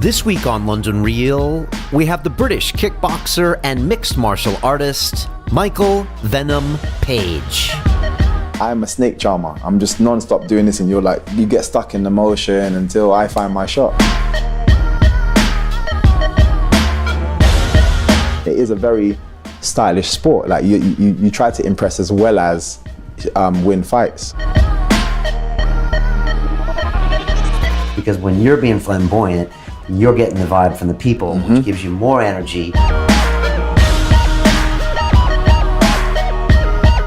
This week on London Real, we have the British kickboxer and mixed martial artist, Michael Venom Page. I'm a snake charmer. I'm just non-stop doing this and you get stuck in the motion until I find my shot. It is a very stylish sport. Like you try to impress as well as win fights. Because when you're being flamboyant, you're getting the vibe from the people, which gives you more energy.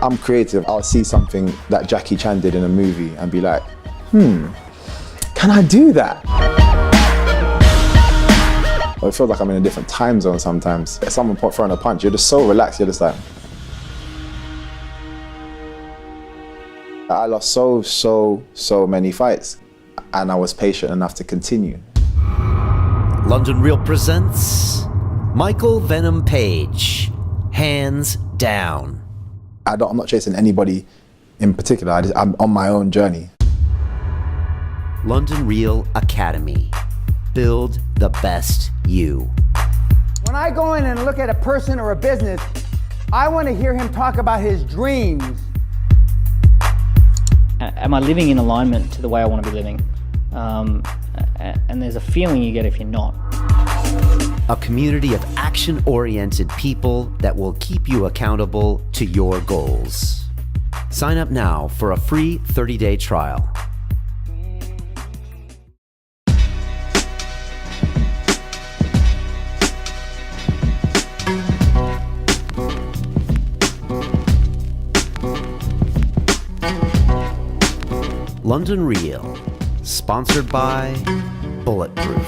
I'm creative. I'll see something that Jackie Chan did in a movie and be like, can I do that? It feels like I'm in a different time zone sometimes. If someone throwing a punch, you're just so relaxed, you're just like. I lost so many fights, and I was patient enough to continue. London Real presents Michael Venom Page, Hands Down. I'm not chasing anybody in particular, I'm on my own journey. London Real Academy. Build the best you. When I go in and look at a person or a business, I want to hear him talk about his dreams. Am I living in alignment to the way I want to be living? And there's a feeling you get if you're not. A community of action-oriented people that will keep you accountable to your goals. Sign up now for a free 30-day trial. London Real, sponsored by Bulletproof.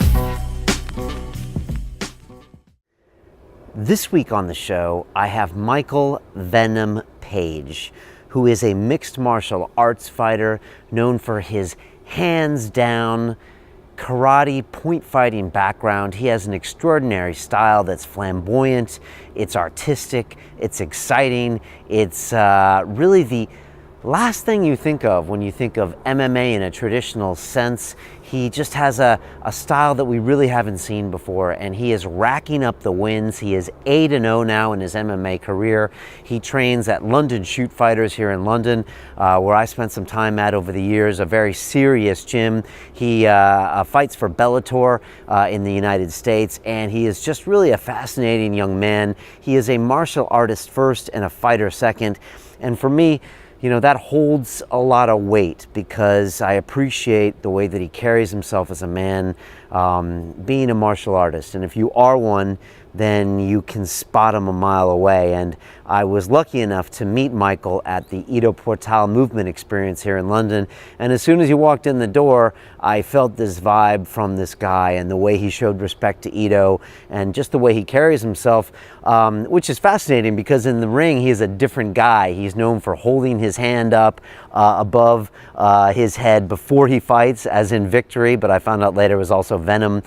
This week on the show, I have Michael Venom Page, who is a mixed martial arts fighter known for his hands-down karate point fighting background. He has an extraordinary style that's flamboyant, it's artistic, it's exciting, it's really the last thing you think of when you think of MMA in a traditional sense. He just has a style that we really haven't seen before, and he is racking up the wins. He is 8-0 now in his MMA career. He trains at London Shoot Fighters here in London, where I spent some time at over the years, a very serious gym. He fights for Bellator in the United States, and he is just really a fascinating young man. He is a martial artist first and a fighter second, and for me, you know, that holds a lot of weight because I appreciate the way that he carries himself as a man, being a martial artist. And if you are one, then you can spot him a mile away. And I was lucky enough to meet Michael at the Ido Portal movement experience here in London. And as soon as he walked in the door, I felt this vibe from this guy and the way he showed respect to Ido and just the way he carries himself, which is fascinating because in the ring, he is a different guy. He's known for holding his hand up above his head before he fights, as in victory, but I found out later it was also Venom.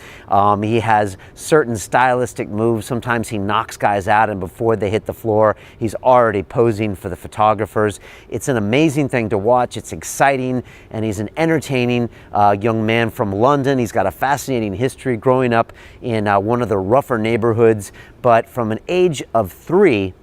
He has certain stylistic moves. Sometimes he knocks guys out, and before they hit the floor, he's already posing for the photographers. It's an amazing thing to watch. It's exciting, and he's an entertaining young man from London. He's got a fascinating history growing up in one of the rougher neighborhoods, but from an age of 3,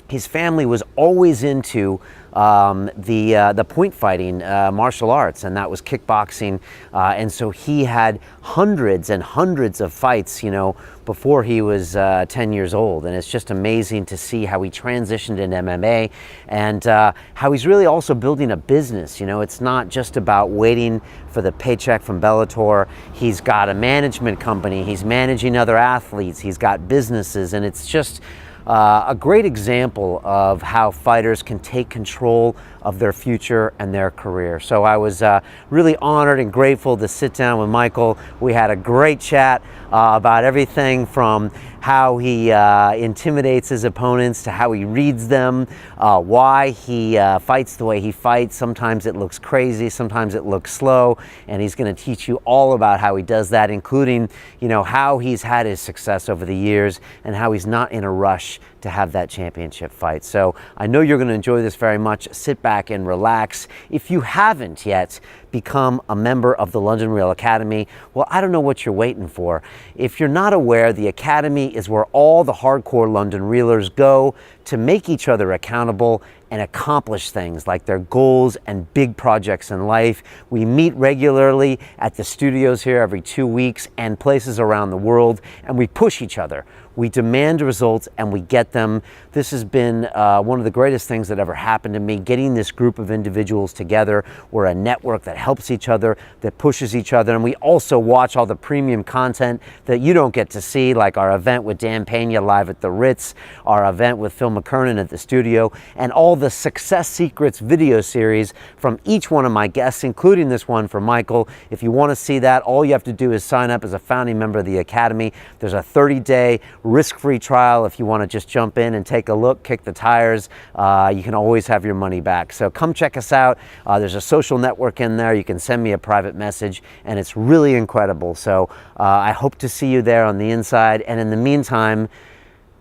his family was always into the point fighting martial arts, and that was kickboxing, and so he had hundreds and hundreds of fights, you know, before he was 10 years old. And it's just amazing to see how he transitioned into MMA and how he's really also building a business. You know, it's not just about waiting for the paycheck from Bellator. He's got a management company, he's managing other athletes, he's got businesses, and it's just a great example of how fighters can take control of their future and their career. So I was really honored and grateful to sit down with Michael. We had a great chat about everything from how he intimidates his opponents to how he reads them, why he fights the way he fights. Sometimes it looks crazy, sometimes it looks slow, and he's going to teach you all about how he does that, including, you know, how he's had his success over the years and how he's not in a rush to have that championship fight. So I know you're going to enjoy this very much. Sit back and relax. If you haven't yet become a member of the London Real Academy, well, I don't know what you're waiting for. If you're not aware, the Academy is where all the hardcore London Reelers go to make each other accountable and accomplish things like their goals and big projects in life. We meet regularly at the studios here every 2 weeks and places around the world, and we push each other. We demand results and we get them. This has been one of the greatest things that ever happened to me, getting this group of individuals together. We're a network that helps each other, that pushes each other, and we also watch all the premium content that you don't get to see, like our event with Dan Pena live at the Ritz, our event with Phil McKernan at the studio, and all the Success Secrets video series from each one of my guests, including this one for Michael. If you want to see that, all you have to do is sign up as a founding member of the Academy. There's a 30-day risk-free trial. If you want to just jump in and take a look, kick the tires, you can always have your money back. So come check us out. There's a social network in there. You can send me a private message, and it's really incredible. So I hope to see you there on the inside. And in the meantime,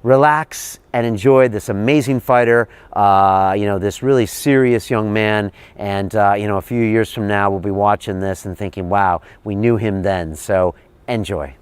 relax and enjoy this amazing fighter, this really serious young man. And, a few years from now, we'll be watching this and thinking, wow, we knew him then. So enjoy.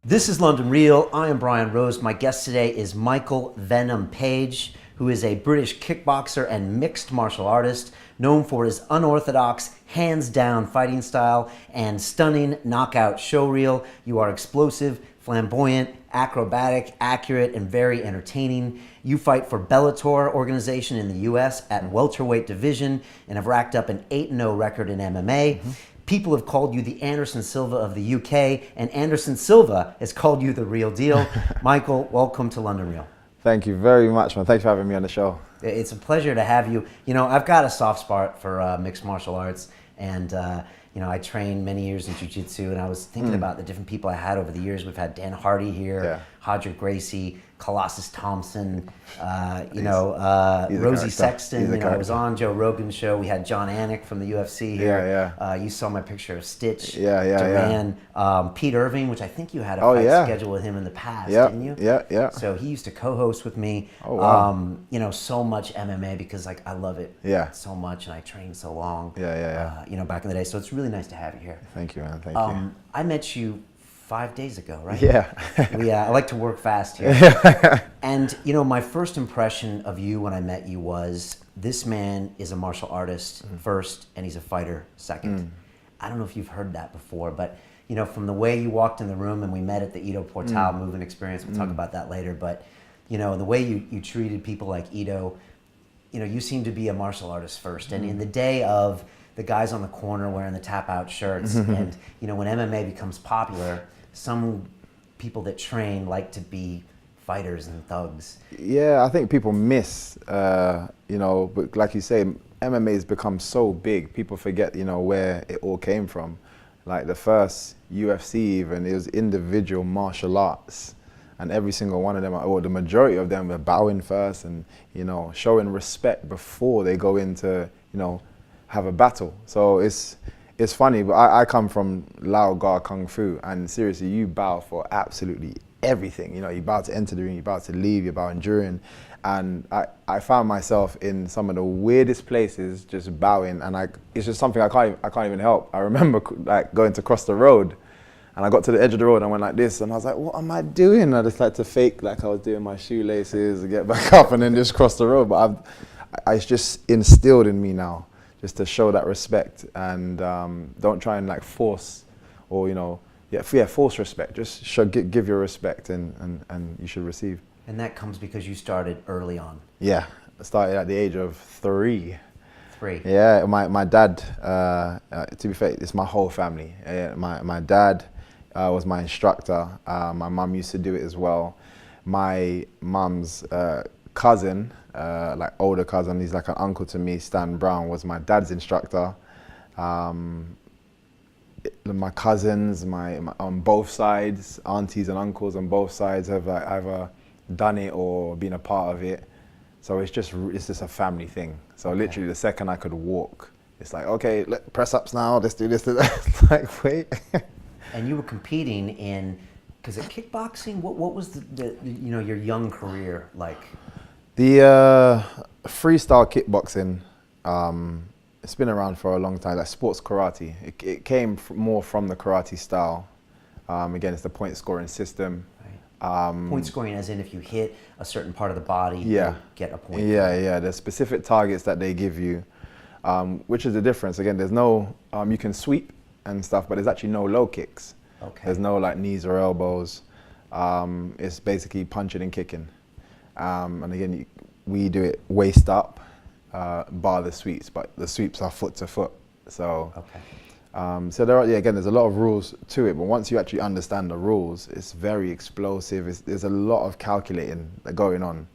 This is London Real. I am Brian Rose. My guest today is Michael Venom Page, who is a British kickboxer and mixed martial artist known for his unorthodox, hands-down fighting style and stunning knockout showreel. You are explosive, flamboyant, acrobatic, accurate, and very entertaining. You fight for Bellator organization in the US at welterweight division and have racked up an 8-0 record in MMA. People have called you the Anderson Silva of the UK, and Anderson Silva has called you the real deal. Michael, welcome to London Real. Thank you very much, man. Thanks for having me on the show. It's a pleasure to have you. I've got a soft spot for mixed martial arts, and I trained many years in jiu-jitsu, and I was thinking about the different people I had over the years. We've had Dan Hardy here, Hodger Gracie, Colossus Thompson, Rosie Sexton. I was on Joe Rogan's show. We had John Anik from the UFC here. You saw my picture of Stitch. Duran. Pete Irving, which I think you had a fight scheduled with him in the past, didn't you? Yeah. So he used to co-host with me. Oh, wow. So much MMA because I love it so much, and I trained so long. Back in the day. So it's really nice to have you here. Thank you, man. Thank you. I met you 5 days ago, right? Yeah. I like to work fast here. And, my first impression of you when I met you was, this man is a martial artist first, and he's a fighter second. I don't know if you've heard that before, but, from the way you walked in the room and we met at the Ito Portal movement experience, we'll talk about that later, but, the way you treated people like Ito, you seem to be a martial artist first. And in the day of the guys on the corner wearing the tap-out shirts, and, when MMA becomes popular, some people that train like to be fighters and thugs. Yeah, I think people miss, but like you say, MMA has become so big, people forget, where it all came from. Like the first UFC even, it was individual martial arts. And every single one of them, or the majority of them, were bowing first and, showing respect before they go into, have a battle. So it's funny, but I come from Lao Gar Kung Fu, and seriously, you bow for absolutely everything. You bow to enter the ring, you bow to leave, you bow during. And I found myself in some of the weirdest places just bowing, and it's just something I can't even help. I remember going to cross the road, and I got to the edge of the road and I went like this, and I was like, what am I doing? I just like to fake like I was doing my shoelaces and get back up and then just cross the road. But it's just instilled in me now, just to show that respect, and don't try and force or force respect. Just give your respect, and you should receive. And that comes because you started early on. Yeah, I started at the age of 3. 3. Yeah, my dad. To be fair, it's my whole family. My dad was my instructor. My mum used to do it as well. My mum's cousin, older cousin, he's like an uncle to me, Stan Brown, was my dad's instructor. My cousins, my on both sides, aunties and uncles on both sides have either done it or been a part of it. So it's just a family thing. So literally the second I could walk, it's like, okay, press ups now, let's do this. It's like, wait. And you were competing in Because at kickboxing, what was the your young career like? The freestyle kickboxing, it's been around for a long time. Like sports karate, it came more from the karate style. Again, it's the point scoring system. Point scoring, as in if you hit a certain part of the body, Yeah. you get a point. Yeah. There's specific targets that they give you, which is the difference. Again, there's no, you can sweep and stuff, but there's actually no low kicks. Okay. There's no like knees or elbows. It's basically punching and kicking. And again, we do it waist up, bar the sweeps, but the sweeps are foot to foot. So, Okay. so there's a lot of rules to it, but once you actually understand the rules, it's very explosive. There's a lot of calculating going on.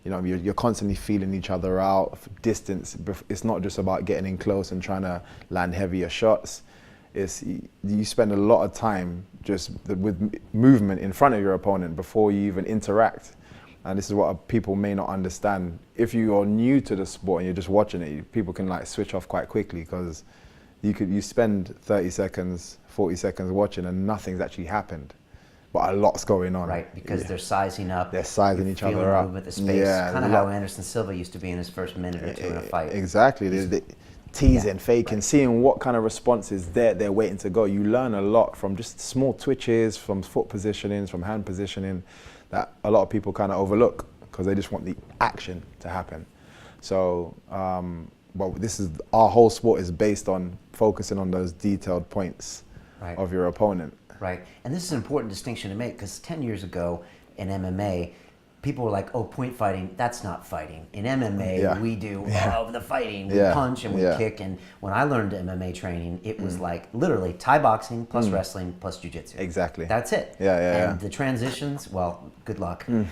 You know, you're constantly feeling each other out, distance. It's not just about getting in close and trying to land heavier shots. You spend a lot of time just with movement in front of your opponent before you even interact. And this is what people may not understand. If you are new to the sport and you're just watching it, people can like switch off quite quickly, because you spend 30 seconds, 40 seconds watching and nothing's actually happened. But a lot's going on. Right, because they're sizing up. They're sizing each other up. Movement, the space. Yeah, kind of how Anderson Silva used to be in his first minute or two in a fight. Exactly. They teasing, faking, seeing what kind of responses they're waiting to go. You learn a lot from just small twitches, from foot positionings, from hand positioning, that a lot of people kind of overlook because they just want the action to happen. So, but our whole sport is based on focusing on those detailed points of your opponent. Right, and this is an important distinction to make, because 10 years ago in MMA, people were like, oh, point fighting, that's not fighting. In MMA, we do all of the fighting. We punch and we kick. And when I learned MMA training, it was like literally Thai boxing plus wrestling plus jiu-jitsu. Exactly. That's it. And the transitions, well, good luck. And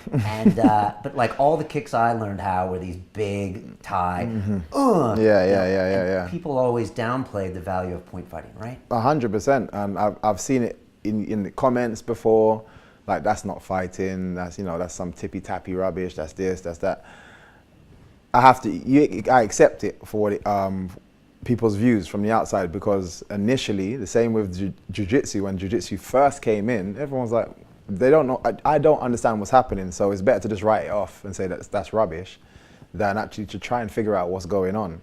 but like all the kicks I learned how were these big Thai. People always downplayed the value of point fighting, right? 100%. And I've seen it in the comments before. Like, that's not fighting, that's some tippy-tappy rubbish, that's this, that's that. I accept it for what people's views from the outside, because initially, the same with jiu-jitsu, when jiu-jitsu first came in, everyone's like, they don't know, I don't understand what's happening, so it's better to just write it off and say that's rubbish than actually to try and figure out what's going on.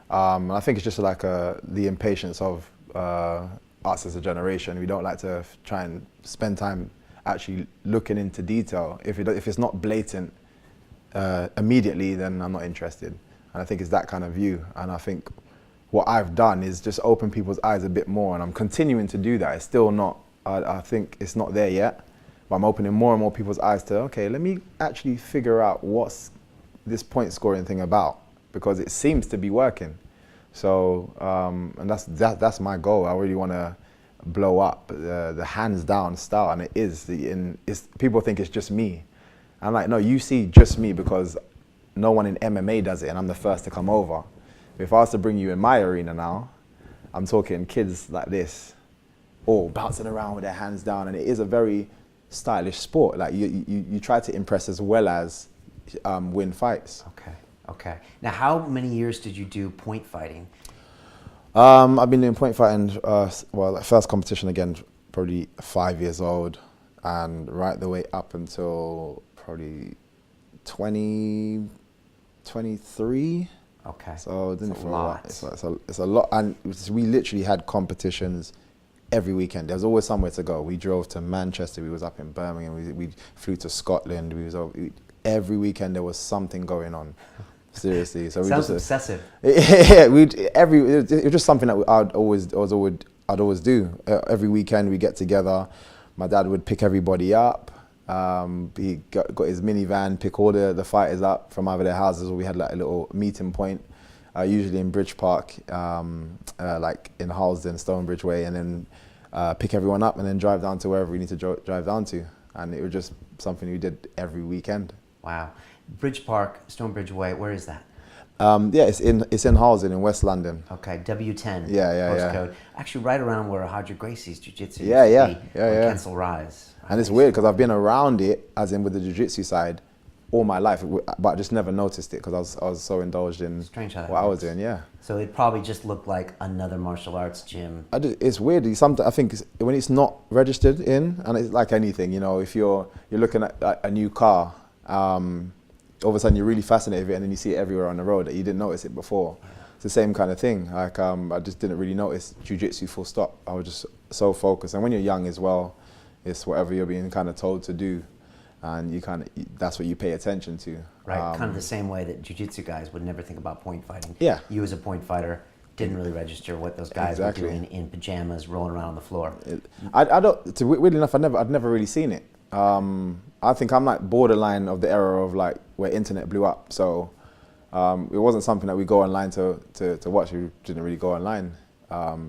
And I think it's just like the impatience of us as a generation. We don't like to try and spend time actually looking into detail. If it's not blatant immediately, then I'm not interested. And I think it's that kind of view. And I think what I've done is just open people's eyes a bit more, and I'm continuing to do that. It's still not, I think it's not there yet, but I'm opening more and more people's eyes to, okay, let me actually figure out what's this point scoring thing about, because it seems to be working. So, and that's my goal. I really want to blow up the hands down style, and it is. People think it's just me. I'm like, no, you see just me because no one in MMA does it, and I'm the first to come over. If I was to bring you in my arena now, I'm talking kids like this, all bouncing around with their hands down, and it is a very stylish sport. Like you try to impress as well as win fights. Okay. Now, how many years did you do point fighting? I've been doing point fighting, first competition again, probably 5 years old, and right the way up until probably 23. Okay. So it's a lot. It's a lot, and we literally had competitions every weekend. There was always somewhere to go. We drove to Manchester, we was up in Birmingham, we flew to Scotland, every weekend there was something going on. Seriously, so sounds obsessive. Yeah, it was just something that I'd always do. Every weekend we get together. My dad would pick everybody up. He got his minivan, pick all the fighters up from either their houses, or we had like a little meeting point, usually in Bridge Park, like in Harlesden, Stonebridge Way, and then pick everyone up and then drive down to wherever we need to drive down to. And it was just something we did every weekend. Wow. Bridge Park, Stonebridge Way, where is that? It's in Harlesden in West London. Okay, W10. Yeah. Postcode. Actually, right around where Hodger Gracie's jiu-jitsu used Yeah. Kensal Rise. And it's weird because I've been around it, as in with the jiu-jitsu side, all my life, but I just never noticed it because I was so indulged in Strange how that what I was works. doing. Yeah. So it probably just looked like another martial arts gym. It's weird. I think when it's not registered in, and it's like anything, you know, if you're looking at a new car, all of a sudden you're really fascinated with it, and then you see it everywhere on the road that you didn't notice it before. It's the same kind of thing. Like I just didn't really notice jiu-jitsu full stop. I was just so focused. And when you're young as well, it's whatever you're being kind of told to do, and that's what you pay attention to. Right, kind of the same way that jiu-jitsu guys would never think about point fighting. Yeah. You as a point fighter didn't really register what those guys Exactly. were doing in pajamas, rolling around on the floor. I don't. Weirdly enough, I'd never really seen it. I think I'm like borderline of the era of like where internet blew up. So it wasn't something that we go online to watch. We didn't really go online.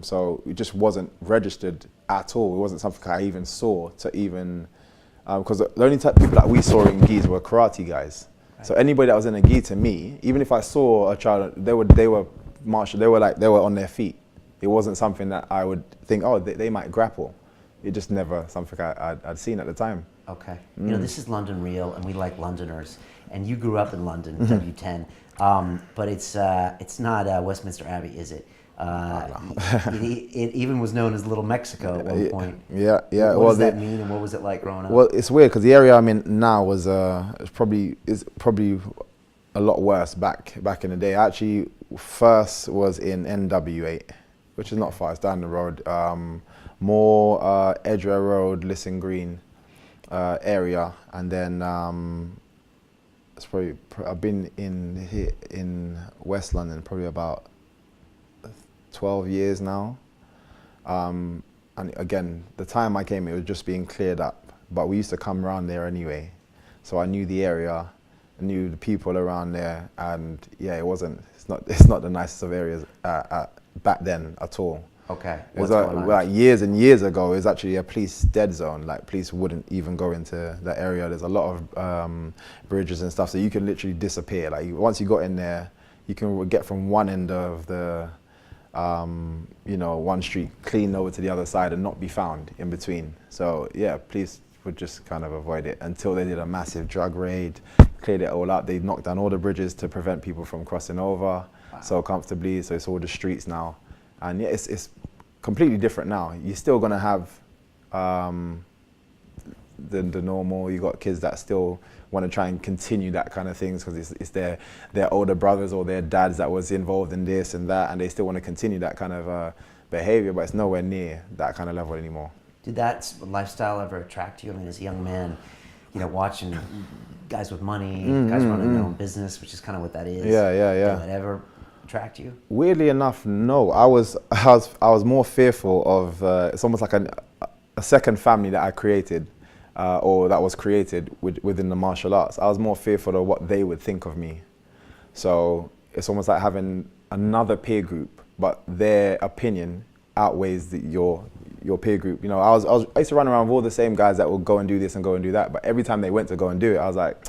So it just wasn't registered at all. It wasn't something I even saw to even, because the only type of people that we saw in gis were karate guys. Right. So anybody that was in a gi to me, even if I saw a child, they were martial. They were on their feet. It wasn't something that I would think, oh, they might grapple. It just never something I'd seen at the time. Okay. You know, this is London Real, and we like Londoners. And you grew up in London, Mm-hmm. W10. But it's not Westminster Abbey, is it? It even was known as Little Mexico at one point. Yeah. What does that mean, and what was it like growing up? Well, it's weird because the area I'm in now was probably a lot worse back in the day. I actually first was in NW8, which is not far. It's down the road. More Edgware Road, Lisson Green area, and then it's probably I've been in West London probably about 12 years now. And again, the time I came, it was just being cleared up, but we used to come around there anyway. So I knew the area, I knew the people around there, and yeah, it's not the nicest of areas back then at all. Okay. It was What's going on? like years and years ago, it was actually a police dead zone. Like police wouldn't even go into that area. There's a lot of bridges and stuff, so you can literally disappear. Like once you got in there, you can get from one end of the one street clean over to the other side and not be found in between. So yeah, police would just kind of avoid it until they did a massive drug raid, cleared it all out. They knocked down all the bridges to prevent people from crossing over so comfortably. So it's all the streets now. And yeah, it's completely different now. You're still gonna have the normal. You got kids that still want to try and continue that kind of things because it's their older brothers or their dads that was involved in this and that, and they still want to continue that kind of behavior, but it's nowhere near that kind of level anymore. Did that lifestyle ever attract you? I mean, as a young man, watching guys with money, guys running their own business, which is kind of what that is. Yeah. Did that ever attract you? Weirdly enough, no. I was more fearful of it's almost like a second family that I created, or that was created within the martial arts. I was more fearful of what they would think of me. So it's almost like having another peer group, but their opinion outweighs your peer group. I used to run around with all the same guys that would go and do this and go and do that, but every time they went to go and do it, I was like,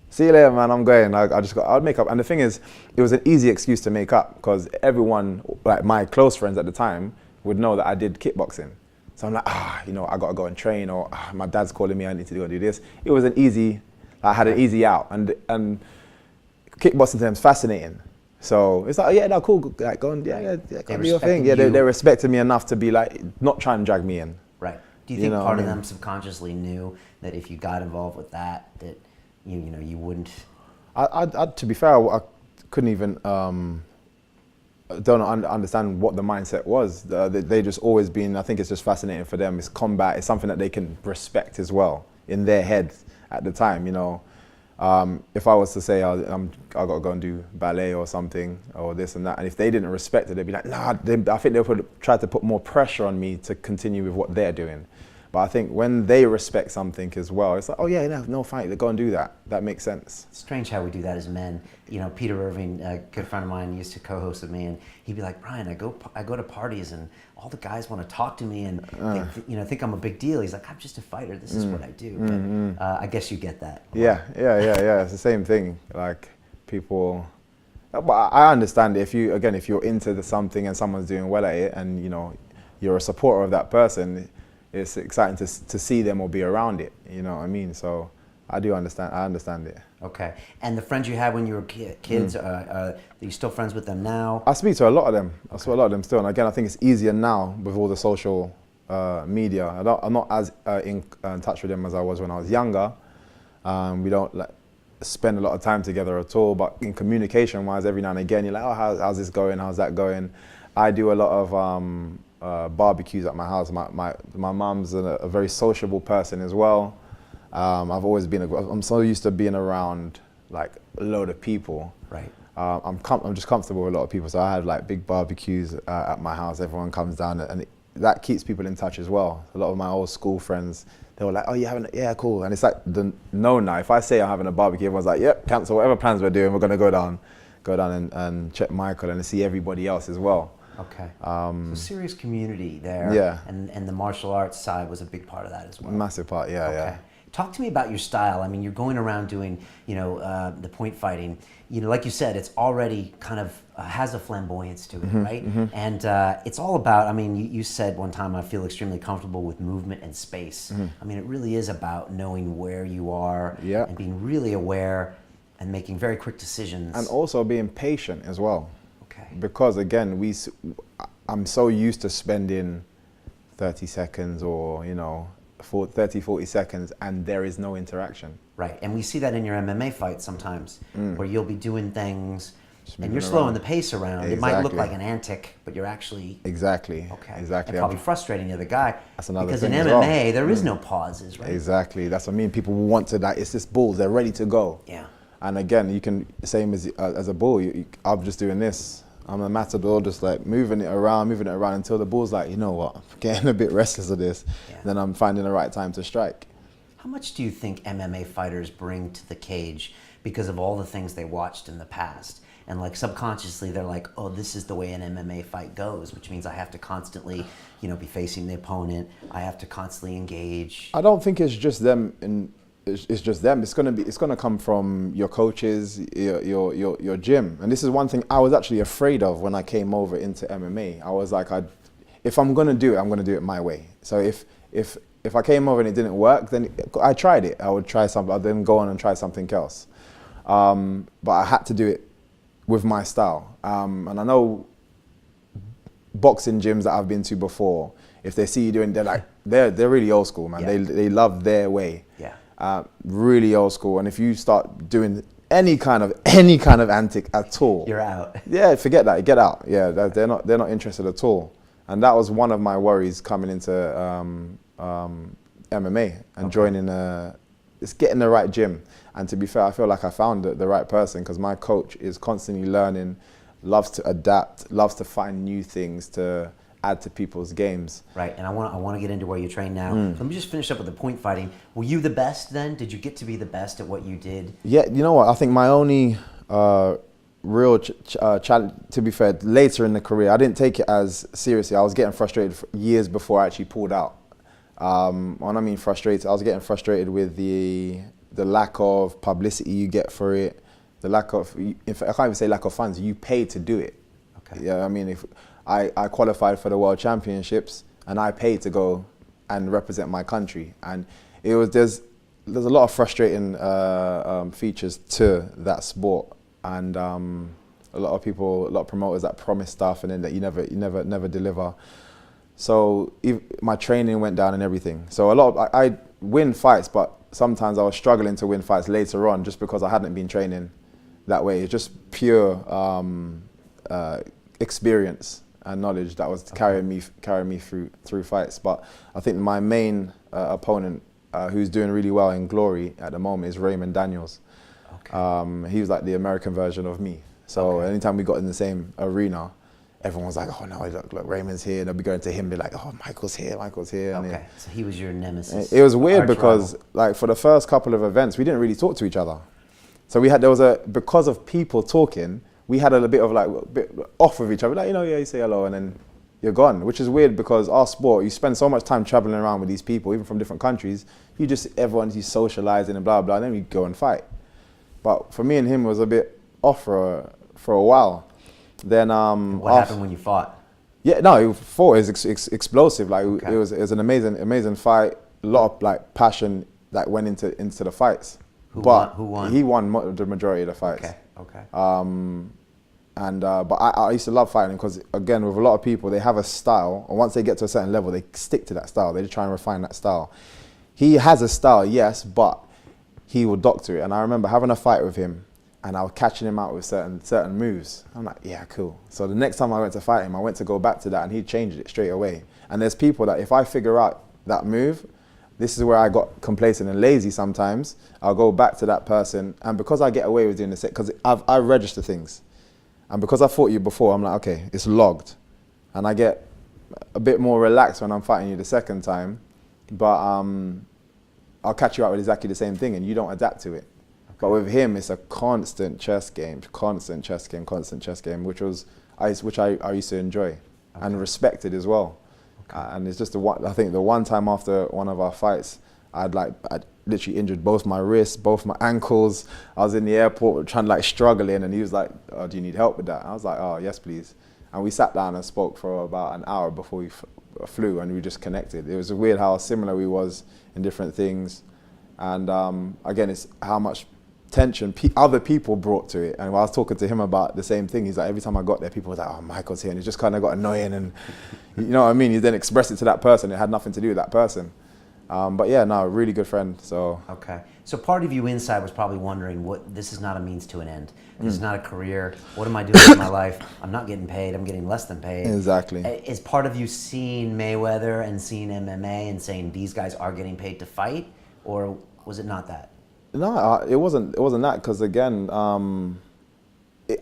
see you later, man, I'm going. I'd make up. And the thing is, it was an easy excuse to make up because everyone, like my close friends at the time, would know that I did kickboxing. So I'm like, I got to go and train, or my dad's calling me, I need to go and do this. It was I had an easy out. And kickboxing to them is fascinating. So it's like, yeah, no, cool, like, go and, yeah, go do your thing. Yeah, they respected me enough to be like, not trying to drag me in. Right. Do you think part of them subconsciously knew that if you got involved with that you wouldn't? To be fair, I couldn't even don't understand what the mindset was. They just always been. I think it's just fascinating for them. It's combat. It's something that they can respect as well in their heads at the time. If I was to say I got to go and do ballet or something or this and that, and if they didn't respect it, they'd be like, nah. I think they would try to put more pressure on me to continue with what they're doing. But I think when they respect something as well, it's like, oh yeah, no fight, they go and do that. That makes sense. It's strange how we do that as men. Peter Irving, a good friend of mine, used to co-host with me, and he'd be like, Brian, I go to parties and all the guys want to talk to me and think I'm a big deal. He's like, I'm just a fighter. This is what I do. But I guess you get that. Yeah. It's the same thing. Like people, but I understand if you're into something and someone's doing well at it, and you're a supporter of that person. It's exciting to see them or be around it, you know what I mean? So I do understand. I understand it. Okay. And the friends you had when you were kids, are you still friends with them now? I speak to a lot of them. I speak to a lot of them still. And again, I think it's easier now with all the social media. I'm not as in touch with them as I was when I was younger. We don't spend a lot of time together at all. But in communication-wise, every now and again, you're like, oh, how's this going? How's that going? I do a lot of barbecues at my house. My mum's a very sociable person as well. I've always been, I'm so used to being around like a load of people. Right. I'm just comfortable with a lot of people. So I have like big barbecues at my house. Everyone comes down and that keeps people in touch as well. A lot of my old school friends, they were like, oh, yeah, cool. And it's like the no now. If I say I'm having a barbecue, everyone's like, yep, cancel whatever plans we're doing. We're going to go down and check Michael and see everybody else as well. Okay. So serious community there. Yeah. And the martial arts side was a big part of that as well. Massive part, yeah, Okay. yeah. Talk to me about your style. I mean, you're going around doing, the point fighting. Like you said, it's already kind of has a flamboyance to it, right? And it's all about, I mean, you said one time, I feel extremely comfortable with movement and space. I mean, it really is about knowing where you are and being really aware and making very quick decisions. And also being patient as well. Okay. Because again, I'm so used to spending 30 seconds or, 30, 40 seconds and there is no interaction. Right, and we see that in your MMA fights sometimes, where you'll be doing things and you're moving slowing around. the pace around. It might look like an antic, but you're actually... Exactly. Okay. Exactly. And probably frustrating the other guy. That's another because thing in as MMA, well. there is no pauses, right? Exactly. That's what I mean. People want to, it's just bulls. They're ready to go. Yeah. And again, you can, same as a bull, I'm just doing this. I'm a matador, just like moving it around until the bull's like, you know what, I'm getting a bit restless of this. Yeah. Then I'm finding the right time to strike. How much do you think MMA fighters bring to the cage because of all the things they watched in the past? And like subconsciously, they're like, oh, this is the way an MMA fight goes, which means I have to constantly, be facing the opponent. I have to constantly engage. I don't think it's just them. It's just them. It's gonna come from your coaches, your gym. And this is one thing I was actually afraid of when I came over into MMA. I was like, if I'm gonna do it, I'm gonna do it my way. So if I came over and it didn't work, then I tried it. I would try something. I'd then go on and try something else. But I had to do it with my style. And I know boxing gyms that I've been to before, if they see you doing, they're really old school, man. Yeah. They love their way. Yeah. Really old school. And if you start doing any kind of antic at all, You're out. Yeah, forget that. Get out. Yeah, they're not interested at all. And that was one of my worries coming into MMA and joining it's getting the right gym. And to be fair, I feel like I found the right person because my coach is constantly learning, loves to adapt, loves to find new things to add to people's games. Right, and I want to get into where you train now. So let me just finish up with the point fighting. Were you the best then? Did you get to be the best at what you did? Yeah, you know what? I think my only real challenge, to be fair, later in the career, I didn't take it as seriously. I was getting frustrated for years before I actually pulled out. When I mean frustrated, I was getting frustrated with the lack of publicity you get for it, the lack of, I can't even say lack of funds, you pay to do it. Okay. Yeah, I mean, if I qualified for the World Championships and I paid to go and represent my country. And it was, there's a lot of frustrating features to that sport. And a lot of people, a lot of promoters that promise stuff and then that you never deliver. So my training went down and everything. So I win fights, but sometimes I was struggling to win fights later on just because I hadn't been training that way. It's just pure experience and knowledge that was carrying me through fights. But I think my main opponent, who's doing really well in Glory at the moment, is Raymond Daniels. Okay. He was like the American version of me. So anytime we got in the same arena, everyone was like, oh no, look, Raymond's here. They'll be going to him, be like, oh, Michael's here. Okay, so he was your nemesis. It was weird because like for the first couple of events, we didn't really talk to each other. So because of people talking, we had a bit of like, a bit off with each other. Like, you say hello and then you're gone, which is weird because our sport, you spend so much time traveling around with these people, even from different countries. Everyone's socializing and blah, blah, and then we go and fight. But for me and him, it was a bit off for a while. Then what happened when you fought? Yeah, no, fought is explosive. Like it was an amazing fight. A lot of like passion that went into the fights. Who but won? He won the majority of the fights. Okay. But I used to love fighting because, again, with a lot of people, they have a style, and once they get to a certain level, they stick to that style. They just try and refine that style. He has a style, yes, but he will doctor it. And I remember having a fight with him, and I was catching him out with certain moves. I'm like, yeah, cool. So the next time I went to fight him, I went to go back to that, and he changed it straight away. And there's people that if I figure out that move, this is where I got complacent and lazy sometimes. I'll go back to that person, and because I get away with doing this, because I register things. And because I fought you before, I'm like, okay, it's logged. And I get a bit more relaxed when I'm fighting you the second time. But I'll catch you out with exactly the same thing, and you don't adapt to it. Okay. But with him, it's a constant chess game, which I used to enjoy and respected as well. Okay. And it's just I think the one time after one of our fights, I'd literally injured both my wrists, both my ankles. I was in the airport trying to struggling, and he was like, oh, do you need help with that? I was like, oh, yes, please. And we sat down and spoke for about an hour before we flew, and we just connected. It was weird how similar we was in different things. And again, it's how much tension other people brought to it. And I was talking to him about the same thing. He's like, every time I got there, people were like, oh, Michael's here. And it just kind of got annoying. And you know what I mean? He then expressed it to that person. It had nothing to do with that person. But yeah, no, really good friend. So okay. So part of you inside was probably wondering, this is not a means to an end. This is not a career. What am I doing with my life? I'm not getting paid. I'm getting less than paid. Exactly. Is part of you seeing Mayweather and seeing MMA and saying these guys are getting paid to fight, or was it not that? No, it wasn't that, because again,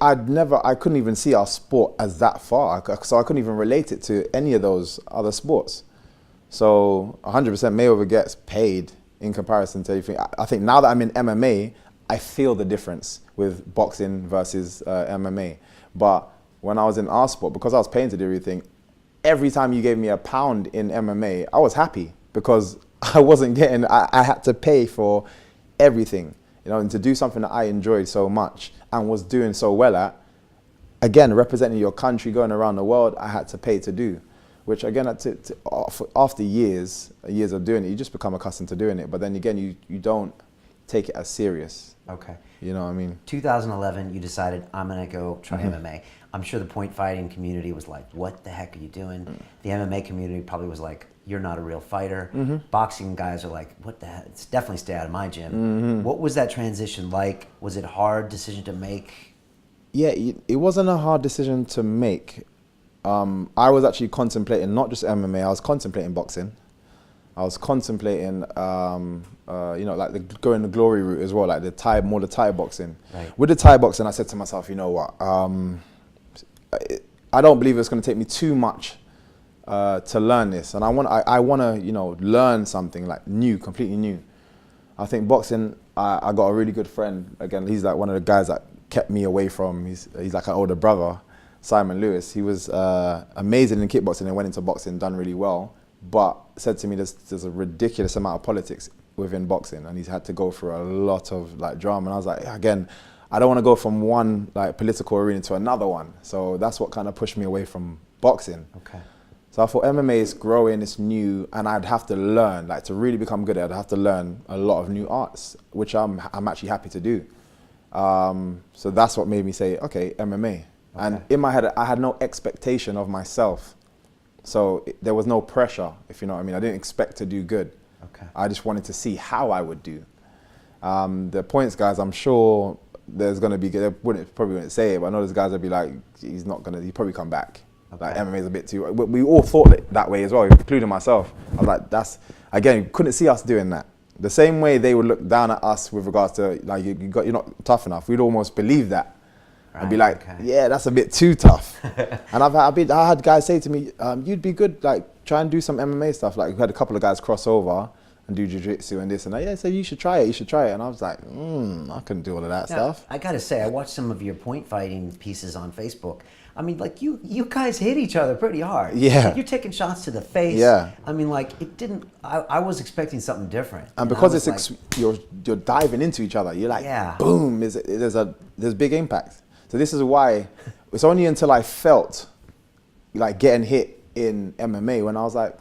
I couldn't even see our sport as that far, so I couldn't even relate it to any of those other sports. So 100% Mayweather gets paid in comparison to everything. I think now that I'm in MMA, I feel the difference with boxing versus MMA. But when I was in our sport, because I was paying to do everything, every time you gave me a pound in MMA, I was happy because I wasn't getting, I had to pay for everything, you know, and to do something that I enjoyed so much and was doing so well at, again, representing your country, going around the world, I had to pay to do. Which again, after years of doing it, you just become accustomed to doing it. But then again, you don't take it as serious. Okay. You know what I mean? 2011, you decided, I'm going to go try MMA. I'm sure the point fighting community was like, what the heck are you doing? The MMA community probably was like, you're not a real fighter. Boxing guys are like, what the heck? It's definitely stay out of my gym. What was that transition like? Was it a hard decision to make? Yeah, it wasn't a hard decision to make. I was actually contemplating not just MMA, I was contemplating boxing. I was contemplating, going the glory route as well, like the Thai boxing. Right. With the Thai boxing, I said to myself, you know what, I don't believe it's going to take me too much to learn this, and I want to, learn something like new, completely new. I think boxing, I got a really good friend. Again, he's like one of the guys that kept me away from. He's like an older brother. Simon Lewis, he was amazing in kickboxing and went into boxing, done really well, but said to me there's a ridiculous amount of politics within boxing, and he's had to go through a lot of drama. And I was like, again, I don't want to go from one political arena to another one. So that's what kind of pushed me away from boxing. Okay. So I thought MMA is growing, it's new, and I'd have to learn, to really become good at it, I'd have to learn a lot of new arts, which I'm actually happy to do. So that's what made me say, okay, MMA. Okay. And in my head, I had no expectation of myself. So there was no pressure, if you know what I mean. I didn't expect to do good. Okay. I just wanted to see how I would do. The points guys, I'm sure there's going to be, they probably wouldn't say it, but I know there's guys that be like, he'll probably come back. Okay. Like MMA is a bit too, we all thought it that way as well, including myself. I was like, again, couldn't see us doing that. The same way they would look down at us with regards to, you're not tough enough. We'd almost believe that. Right, and be like, okay, yeah, that's a bit too tough. And I had guys say to me, you'd be good, try and do some MMA stuff. We had a couple of guys cross over and do jiu-jitsu and this and that. Yeah, so you should try it. And I was like, I couldn't do all of that stuff. I gotta say, I watched some of your point fighting pieces on Facebook. I mean, you guys hit each other pretty hard. Yeah. You're taking shots to the face. Yeah. I mean, it didn't, I was expecting something different. And because you're diving into each other, you're like, yeah, boom, there's big impact. So this is why, it's only until I felt getting hit in MMA when I was like,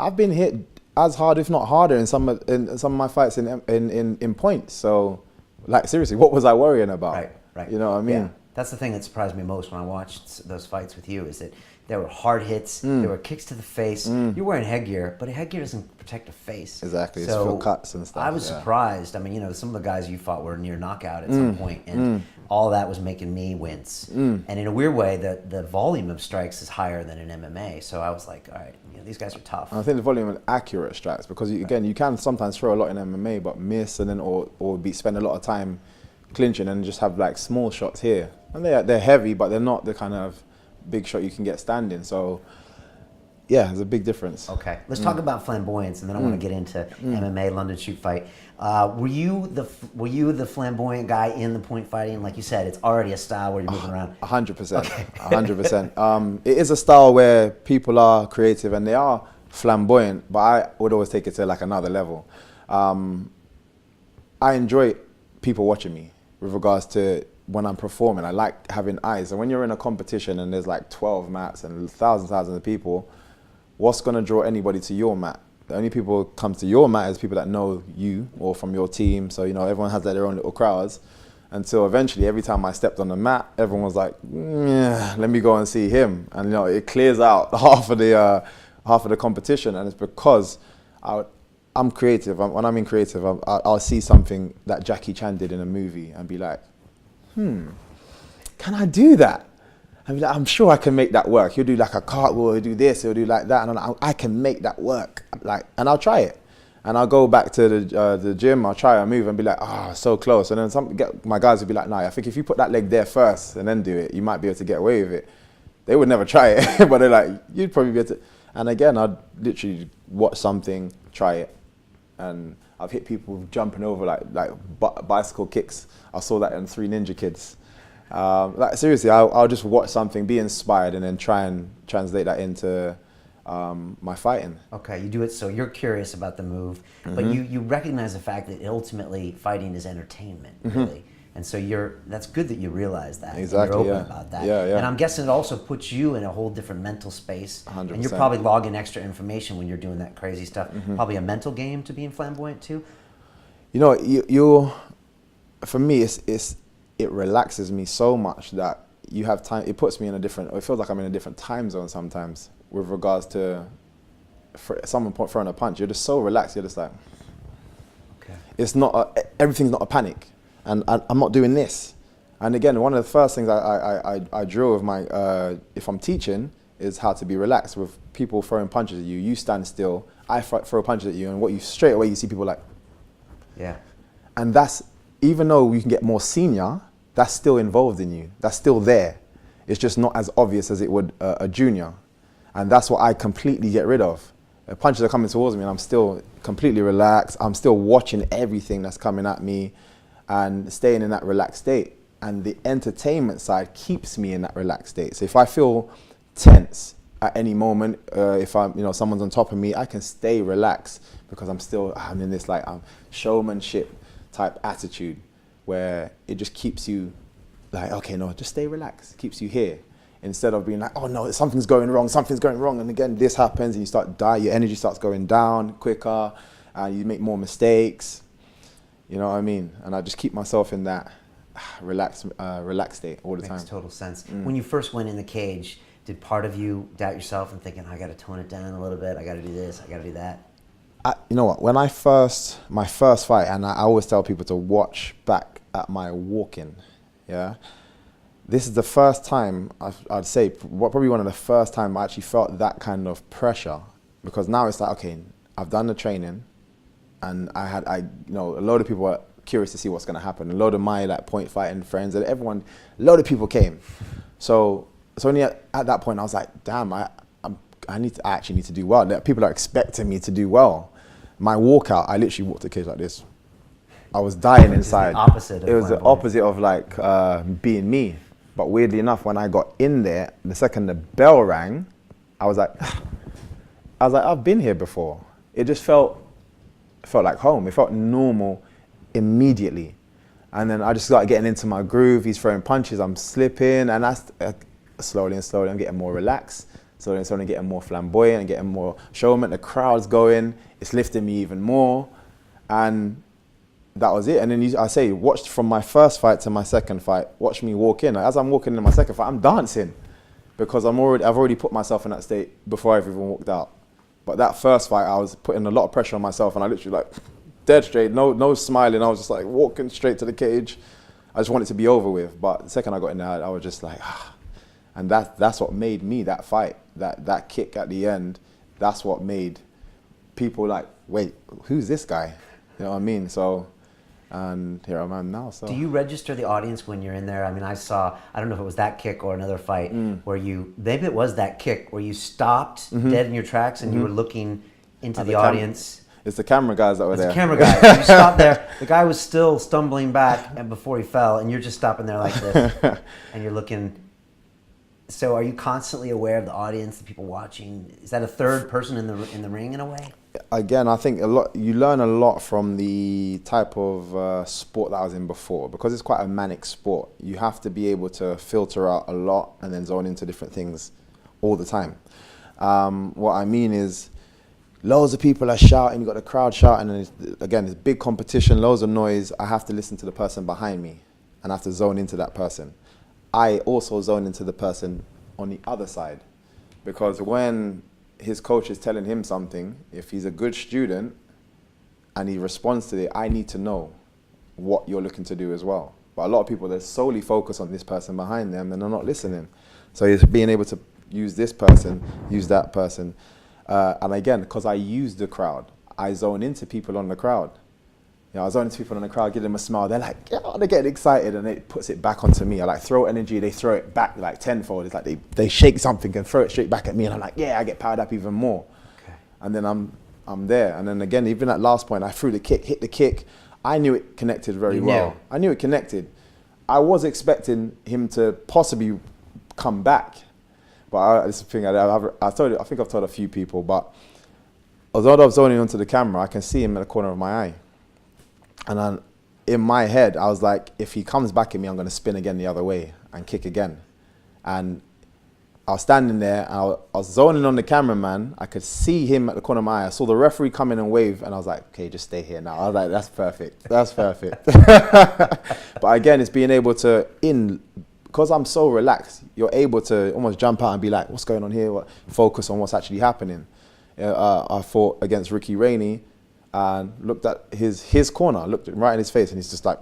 I've been hit as hard, if not harder, in some of my fights in points. So, like, seriously, what was I worrying about? Right. You know what I mean? Yeah. That's the thing that surprised me most when I watched those fights with you, is that there were hard hits, there were kicks to the face. You're wearing headgear, but headgear doesn't protect the face. Exactly, it's So for cuts and stuff. I was surprised. I mean, you know, some of the guys you fought were near knockout at some point, and all that was making me wince. And in a weird way, the volume of strikes is higher than in MMA. So I was like, all right, you know, these guys are tough. I think the volume of accurate strikes, because again, you can sometimes throw a lot in MMA, but miss, and then or spend a lot of time clinching and just have like small shots here. And they're heavy, but they're not the kind of big shot you can get standing. So yeah, there's a big difference. Okay, let's talk about flamboyance, and then I want to get into MMA, London shoot fight. Were you the flamboyant guy in the point fighting? Like you said, it's already a style where you're moving around. 100%. 100%. It is a style where people are creative and they are flamboyant, but I would always take it to like another level. I enjoy people watching me with regards to when I'm performing. I like having eyes. And when you're in a competition and there's like 12 mats and thousands of people, what's going to draw anybody to your mat? The only people who come to your mat is people that know you or from your team. So, you know, everyone has their own little crowds. Until eventually, every time I stepped on the mat, everyone was like, yeah, let me go and see him. And, you know, it clears out half of the competition. And it's because I'm creative. When I'm in creative, I'll see something that Jackie Chan did in a movie and be like, can I do that? I mean, I'm sure I can make that work. He'll do like a cartwheel, he'll do this, he'll do like that, and I can make that work. Like, and I'll try it, and I'll go back to the gym. I'll try a move and be like, so close. And then my guys would be like, nah, I think if you put that leg there first and then do it, you might be able to get away with it. They would never try it, but they're like, you'd probably be able to. And again, I'd literally watch something, try it, and I've hit people jumping over like bicycle kicks. I saw that in 3 Ninja Kids. Like seriously, I'll just watch something, be inspired, and then try and translate that into my fighting. Okay, you do it so you're curious about the move, but you recognize the fact that ultimately fighting is entertainment, really. And so that's good that you realize that. Exactly, and you're open about that. Yeah. And I'm guessing it also puts you in a whole different mental space. 100%. And you're probably logging extra information when you're doing that crazy stuff. Probably a mental game to being flamboyant too. You know, you for me, it relaxes me so much that you have time. It puts me in it feels like I'm in a different time zone sometimes with regards to someone throwing a punch. You're just so relaxed. You're just like, okay. It's not everything's not a panic, and I'm not doing this. And again, one of the first things I drill with my if I'm teaching is how to be relaxed with people throwing punches at you. You stand still. I throw punches at you, and straight away you see people like, yeah. And that's, even though you can get more senior, that's still involved in you. That's still there. It's just not as obvious as it would a junior. And that's what I completely get rid of. Punches are coming towards me and I'm still completely relaxed. I'm still watching everything that's coming at me and staying in that relaxed state. And the entertainment side keeps me in that relaxed state. So if I feel tense at any moment, if someone's on top of me, I can stay relaxed because I'm in this like showmanship type attitude where it just keeps you like, okay, no, just stay relaxed. It keeps you here instead of being like, oh no, something's going wrong. And again, this happens and you start dying, your energy starts going down quicker and you make more mistakes. You know what I mean? And I just keep myself in that relaxed state all the time. Makes total sense. When you first went in the cage, did part of you doubt yourself and thinking, I got to tone it down a little bit, I got to do this, I got to do that? You know what, when my first fight, and I always tell people to watch back at my walking, yeah? This is the first time, I'd say, probably one of the first time I actually felt that kind of pressure. Because now it's like, okay, I've done the training, and a load of people were curious to see what's gonna happen. A load of my point fighting friends and everyone, a load of people came. So only at that point I was like, damn, I actually need to do well. People are expecting me to do well. My walkout, I literally walked the cage like this. I was dying inside. It was the opposite of being me. But weirdly enough, when I got in there, the second the bell rang, I was like, I've been here before. It just felt like home. It felt normal immediately. And then I just started getting into my groove. He's throwing punches, I'm slipping, and that's slowly I'm getting more relaxed. So then it's only getting more flamboyant and getting more showman. The crowd's going, it's lifting me even more. And that was it. And then I say, watch from my first fight to my second fight, watch me walk in. As I'm walking in my second fight, I'm dancing because I've already put myself in that state before I've even walked out. But that first fight, I was putting a lot of pressure on myself, and I literally like dead straight, no smiling. I was just like walking straight to the cage. I just wanted to be over with. But the second I got in there, I was just like, ah. And that's what made me, that fight, that kick at the end, that's what made people like, wait, who's this guy? You know what I mean? So, and here I am now. So. Do you register the audience when you're in there? I mean, I don't know if it was that kick or another fight where maybe it was that kick where you stopped dead in your tracks and you were looking into the audience. It's the camera guys that were there. It's the camera guys. You stopped there. The guy was still stumbling back and before he fell, and you're just stopping there like this, and you're looking. So, are you constantly aware of the audience, the people watching? Is that a third person in the ring in a way? Again, I think you learn a lot from the type of sport that I was in before, because it's quite a manic sport. You have to be able to filter out a lot and then zone into different things all the time. What I mean is, loads of people are shouting, you got the crowd shouting, and again, it's big competition, loads of noise. I have to listen to the person behind me and I have to zone into that person. I also zone into the person on the other side, because when his coach is telling him something, if he's a good student and he responds to it, I need to know what you're looking to do as well. But a lot of people, they're solely focused on this person behind them and they're not listening. So it's being able to use this person, use that person. And again, because I use the crowd, I zone into people on the crowd. You know, I zone into people on the crowd, give them a smile. They're like, yeah, they're getting excited, and it puts it back onto me. I like throw energy, they throw it back like tenfold. It's like they shake something and throw it straight back at me, and I'm like, yeah, I get powered up even more. Okay. And then I'm there. And then again, even at last point, I threw the kick, hit the kick. I knew it connected very well. I knew it connected. I was expecting him to possibly come back, but this is the thing I think I've told a few people, but although I was zoning onto the camera, I can see him in the corner of my eye. And in my head, I was like, if he comes back at me, I'm going to spin again the other way and kick again. And I was standing there, and I was zoning on the cameraman. I could see him at the corner of my eye. I saw the referee come in and wave, and I was like, okay, just stay here now. I was like, that's perfect. That's perfect. But again, it's being able to, because I'm so relaxed, you're able to almost jump out and be like, what's going on here? Focus on what's actually happening. I fought against Ricky Rainey, and looked at his corner, looked right in his face, and he's just like,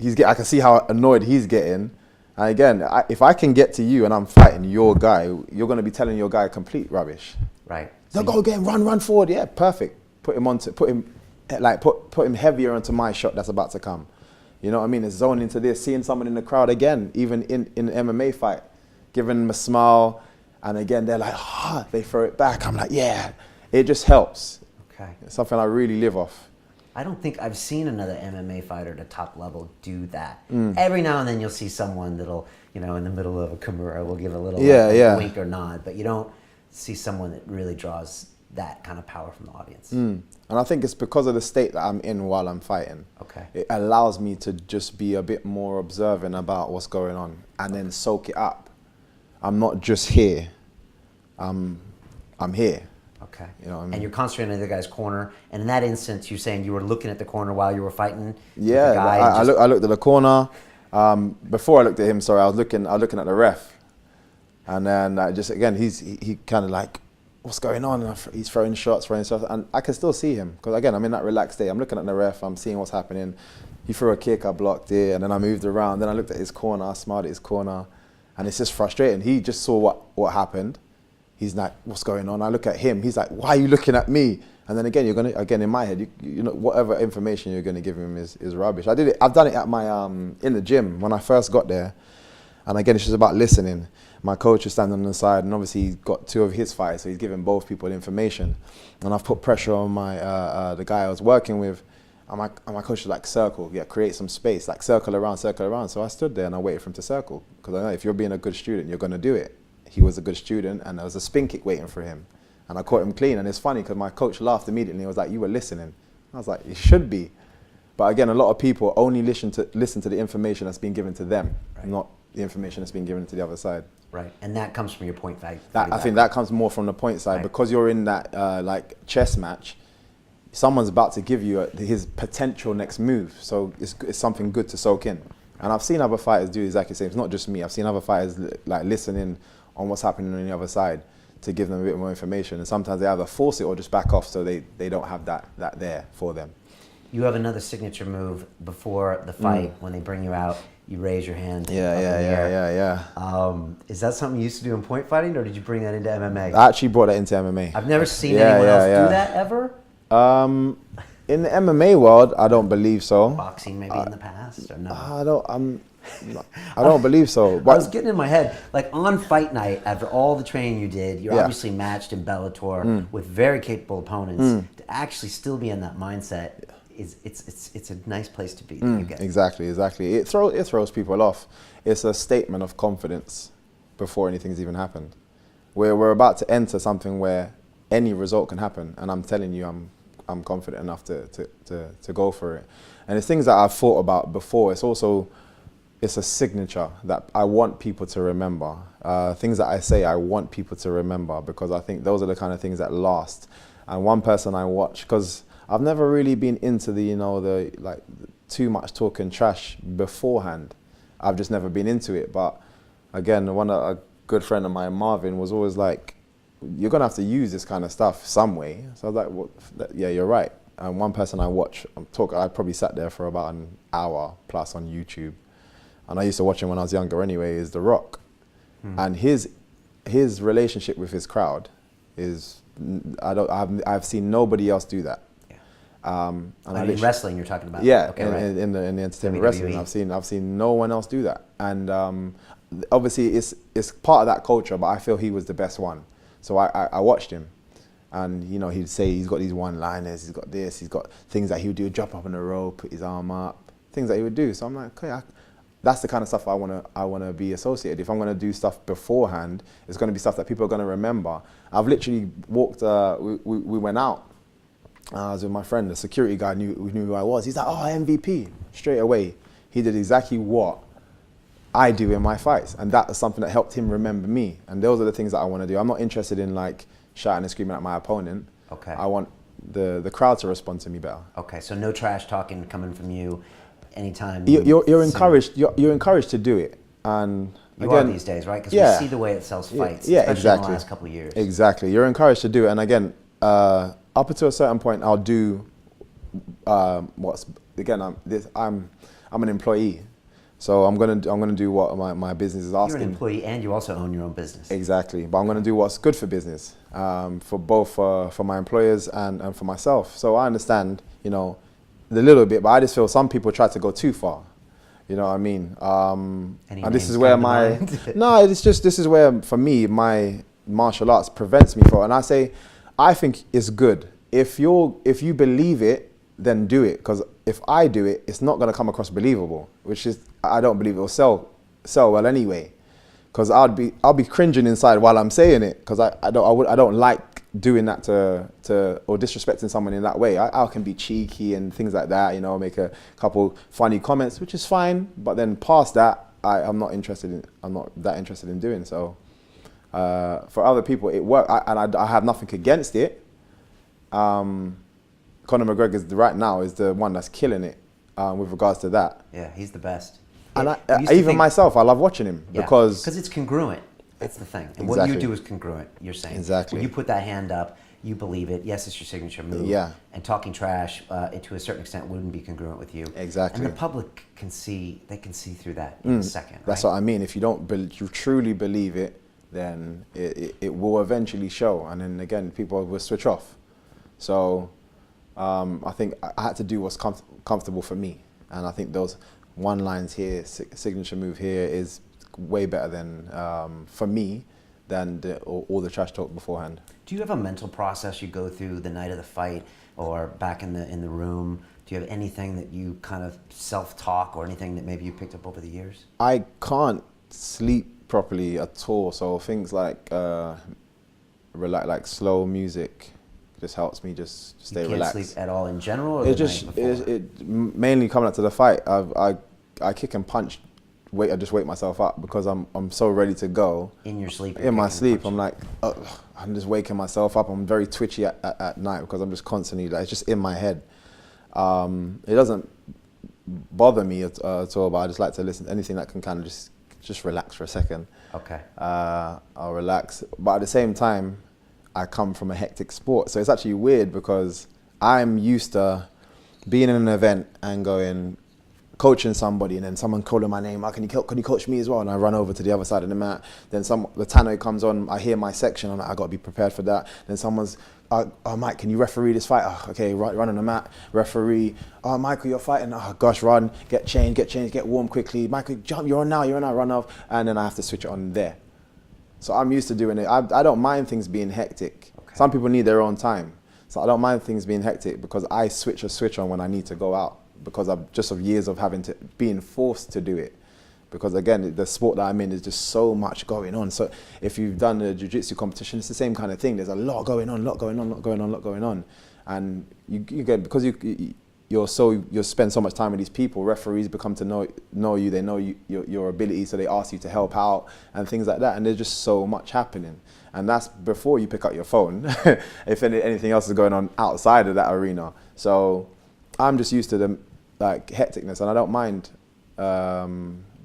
I can see how annoyed he's getting. And again, if I can get to you and I'm fighting your guy, you're going to be telling your guy complete rubbish. Right. So go again, run forward. Yeah, perfect. Put him heavier onto my shot that's about to come. You know what I mean? It's zoning into this, seeing someone in the crowd again, even in an MMA fight, giving them a smile, and again they're like, they throw it back. I'm like, yeah, it just helps. Okay. It's something I really live off. I don't think I've seen another MMA fighter at a top level do that. Every now and then you'll see someone that'll, in the middle of a Kimura will give a little wink or nod, but you don't see someone that really draws that kind of power from the audience. And I think it's because of the state that I'm in while I'm fighting. Okay. It allows me to just be a bit more observant about what's going on and then soak it up. I'm not just here. I'm here. Okay. You know what I mean? And you're concentrating on the guy's corner. And in that instance, you're saying you were looking at the corner while you were fighting? Yeah, the guy I looked at the corner. Before I looked at him, I was looking at the ref. And then he kind of like, what's going on? And he's throwing shots. And I can still see him. Because again, I'm in that relaxed state. I'm looking at the ref. I'm seeing what's happening. He threw a kick, I blocked it. And then I moved around. Then I looked at his corner. I smiled at his corner. And it's just frustrating. He just saw what happened. He's like, what's going on? I look at him. He's like, why are you looking at me? And then again, in my head, you know, whatever information you're going to give him is rubbish. I've done it at my in the gym when I first got there. And again, it's just about listening. My coach is standing on the side, and obviously he's got two of his fights, so he's giving both people information. And I've put pressure on my the guy I was working with. And my coach was like, circle, create some space, like circle around. So I stood there and I waited for him to circle, because I know if you're being a good student, you're going to do it. He was a good student, and there was a spin kick waiting for him. And I caught him clean, and it's funny because my coach laughed immediately. He was like, you were listening. I was like, you should be. But again, a lot of people only listen to the information that's being given to them, right. the information that's been given to the other side. Right, and that comes from your point fight. I think that comes more from the point side, Right. because you're in that like chess match. Someone's about to give you his potential next move, so it's something good to soak in. And I've seen other fighters do exactly the same. It's not just me. I've seen other fighters like listen in on what's happening on the other side to give them a bit more information. And sometimes they either force it or just back off, so they don't have that there for them. You have another signature move before the fight when they bring you out. You raise your hand. Yeah. Is that something you used to do in point fighting, or did you bring that into MMA? I actually brought that into MMA. I've never seen anyone else do that ever. In the MMA world, I don't believe so. Boxing maybe in the past, or no? I don't believe so. I But was getting in my head, like on fight night, after all the training you did, you're obviously matched in Bellator with very capable opponents. To actually still be in that mindset it's a nice place to be. Exactly. It throws people off. It's a statement of confidence before anything's even happened. We're about to enter something where any result can happen, and I'm telling you, I'm confident enough to go for it. And it's things that I've thought about before. It's a signature that I want people to remember. Things that I say, I want people to remember, because I think those are the kind of things that last. And one person I watch, because I've never really been into the too much talking trash beforehand. I've just never been into it. But again, a good friend of mine, Marvin, was always like, you're gonna have to use this kind of stuff some way. So I was like, well, yeah, you're right. And one person I watch, I probably sat there for about an hour plus on YouTube. And I used to watch him when I was younger anyway, is The Rock. And his relationship with his crowd is, I've seen nobody else do that. And in wrestling, you're talking about. Yeah, okay, right. in the entertainment wrestling, I've seen no one else do that. And obviously it's part of that culture, but I feel he was the best one. So I watched him, and he'd say he's got these one-liners, he's got this, he's got things that he would do, jump up on the rope, put his arm up, things that he would do. So I'm like, okay, that's the kind of stuff I wanna be associated. If I'm gonna do stuff beforehand, it's gonna be stuff that people are gonna remember. I've literally walked. We went out. I was with my friend. The security guy knew who I was. He's like, oh, MVP. Straight away, he did exactly what I do in my fights, and that is something that helped him remember me. And those are the things that I want to do. I'm not interested in like shouting and screaming at my opponent. Okay. I want the crowd to respond to me better. Okay, so no trash talking coming from you anytime. You're encouraged. You're encouraged to do it, and you again, are these days, right? Because we see the way it sells fights, yeah, especially exactly. in the last couple of years. Exactly. You're encouraged to do it, and again, up until a certain point, I'll do I'm an employee, so I'm gonna do what my business is asking. You're an employee, and you also own your own business. Exactly, but I'm gonna do what's good for business, for both for my employers and for myself. So I understand, the little bit, but I just feel some people try to go too far. You know what I mean? And this is where this is where for me my martial arts prevents me from. And I think it's good if you believe it, then do it. Because if I do it, it's not going to come across believable, which is, I don't believe it will sell well anyway. Because I'll be cringing inside while I'm saying it, because I don't like doing that to or disrespecting someone in that way. I can be cheeky and things like that, make a couple funny comments, which is fine. But then past that, I'm not that interested in doing so. For other people, it works, and I have nothing against it. Conor McGregor right now is the one that's killing it with regards to that. Yeah, he's the best. And even myself, I love watching him because it's congruent. That's the thing. And exactly. What you do is congruent, you're saying. Exactly. When you put that hand up, you believe it. Yes, it's your signature move. Yeah. And talking trash, to a certain extent, wouldn't be congruent with you. Exactly. And the public can see through that in a second. That's right? what I mean. If you truly believe it, then it will eventually show. And then again, people will switch off. So I think I had to do what's comfortable for me. And I think those one lines here, signature move here is way better than, for me, than all the trash talk beforehand. Do you have a mental process you go through the night of the fight or back in the room? Do you have anything that you kind of self-talk or anything that maybe you picked up over the years? I can't sleep properly at all. So things like slow music just helps me just stay relaxed. You can't sleep at all in general? Or It mainly coming up to the fight. I kick and punch I just wake myself up because I'm so ready to go. In your sleep? In my sleep, I'm like, I'm just waking myself up. I'm very twitchy at night because I'm just constantly, like, it's just in my head. It doesn't bother me at all, but I just like to listen to anything that can kind of just relax for a second. Okay. I'll relax. But at the same time, I come from a hectic sport. So it's actually weird because I'm used to being in an event and coaching somebody, and then someone calling my name, can you coach me as well? And I run over to the other side of the mat. Then the tannoy comes on, I hear my section, I'm like, I got to be prepared for that. Then someone's, oh, Mike, can you referee this fight? Oh, okay, run on the mat, referee. Oh, Michael, you're fighting. Oh, gosh, run, get changed, get warm quickly. Michael, jump, you're on now, run off. And then I have to switch it on there. So I'm used to doing it. I don't mind things being hectic. Okay. Some people need their own time. So I don't mind things being hectic because I switch a switch on when I need to go out, because of years of being forced to do it. Because again, the sport that I'm in is just so much going on. So if you've done a jiu-jitsu competition, it's the same kind of thing. There's a lot going on. And you get, because you spend so much time with these people, referees become to know you, they know your ability, so they ask you to help out and things like that. And there's just so much happening. And that's before you pick up your phone, if anything else is going on outside of that arena. So I'm just used to the hecticness, and I don't mind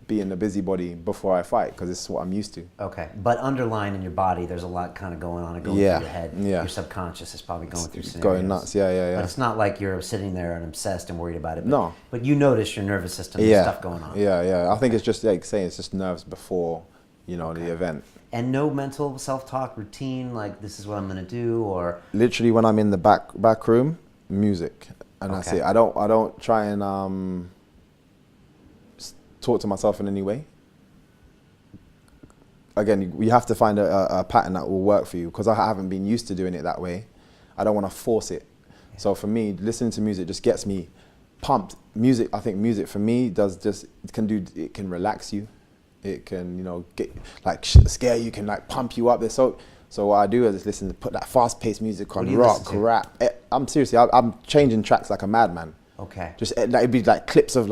being a busybody before I fight because it's what I'm used to. Okay, but underlying in your body, there's a lot kind of going on and going through your head. Yeah. Your subconscious is probably going through scenarios. Going nuts, yeah. But it's not like you're sitting there and obsessed and worried about it. But, no. But you notice your nervous system and stuff going on. Yeah. I think it's just like saying it's just nerves before, the event. And no mental self-talk routine, like this is what I'm going to do, or? Literally when I'm in the back room, music. And that's it. I don't try and talk to myself in any way. Again, you have to find a pattern that will work for you, because I haven't been used to doing it that way. I don't want to force it. Yeah. So for me, listening to music just gets me pumped. I think music for me it can relax you. It can, scare you, can pump you up. So what I do is just put that fast-paced music on, rock, rap. I'm seriously, I'm changing tracks like a madman. Okay. Just it'd be clips of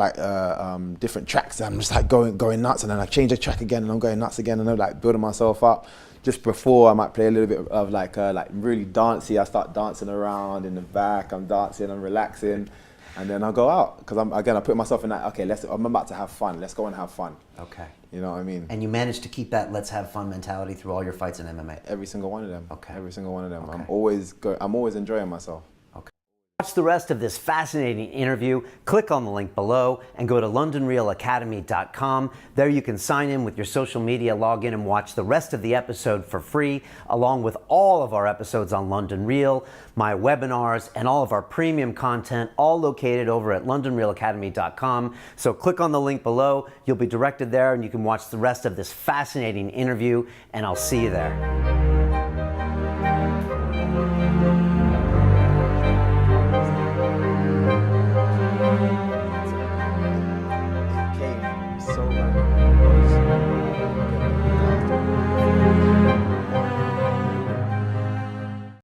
different tracks. I'm just going nuts, and then I change the track again, and I'm going nuts again, and I'm building myself up. Just before I might play a little bit of really dancey. I start dancing around in the back. I'm dancing, I'm relaxing, and then I'll go out because I put myself in that. Okay, I'm about to have fun. Let's go and have fun. Okay. You know what I mean? And you managed to keep that let's have fun mentality through all your fights in MMA? Every single one of them. Okay. Every single one of them. Okay. I'm always enjoying myself. Okay. Watch the rest of this fascinating interview. Click on the link below and go to londonrealacademy.com. There you can sign in with your social media, log in and watch the rest of the episode for free, along with all of our episodes on London Real, my webinars, and all of our premium content, all located over at londonrealacademy.com. So click on the link below. You'll be directed there and you can watch the rest of this fascinating interview, and I'll see you there.